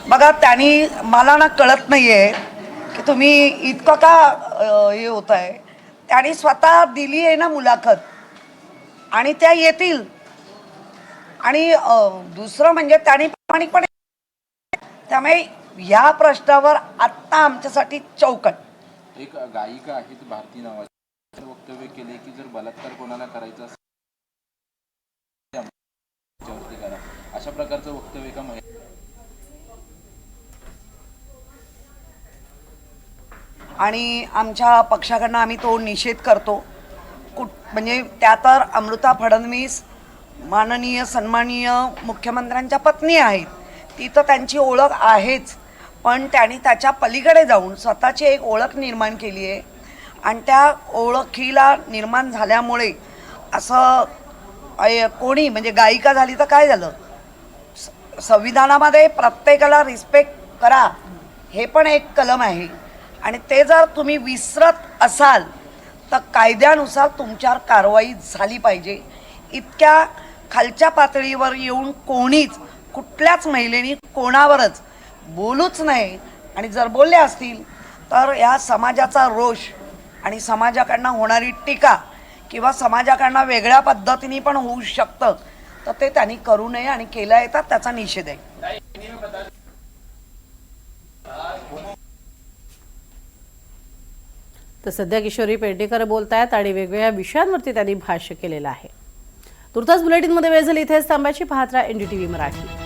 बघा, त्यांनी मला ना कळत नाहीये की तुम्ही इतकं का हे होत आहे. त्यांनी स्वतः दिली आहे ना मुलाखत, आणि त्या येतील. आणि दुसरं म्हणजे त्यांनी प्रामाणिकपणे, त्यामुळे या प्रश्नावर आत्ता आमच्यासाठी चौकट. एक गायिका आहेत भारती नावाची, वक्तव्य केले की जर बलात्कार कोणाला करायचा असेल त्याच्यावरती करा, अशा प्रकारचं वक्तव्य का आणि आमच्या पक्षाकडनं आम्ही तो निषेध करतो. म्हणजे त्या तर अमृता फडणवीस माननीय सन्माननीय मुख्यमंत्र्यांच्या पत्नी आहेत, ती तर त्यांची ओळख आहेच, पण त्यांनी त्याच्या पलीकडे जाऊन स्वतःची एक ओळख निर्माण केली आहे. आणि त्या ओळखीला निर्माण झाल्यामुळे असं कोणी म्हणजे गायिका झाली तर काय झालं, संविधानामध्ये प्रत्येकाला रिस्पेक्ट करा हे पण एक कलम आहे. आणि ते जर तुम्ही विसरत असाल तर कायद्यानुसार तुमच्यावर कारवाई झाली पाहिजे. इतक्या खालच्या पातळीवर येऊन कोणीच कुठल्याच महिलेनी कोणावरच बोलूच नाही. आणि जर बोलले असतील तर या समाजाचा रोष आणि समाजाकडनं होणारी टीका किंवा समाजाकडनं वेगळ्या पद्धतीने पण होऊ शकतं, तर ते त्यांनी करू नये. आणि केलं आहे तर त्याचा निषेध आहे. तर सध्या किशोरी पेडणेकर बोलतायत आणि वेगवेगळ्या विषयांवरती त्यांनी भाष्य केलेलं आहे. तुर्तास बुलेटिनमध्ये वेळ झाली. इथेच थांबायची. पाहत राहा NDTV मराठी.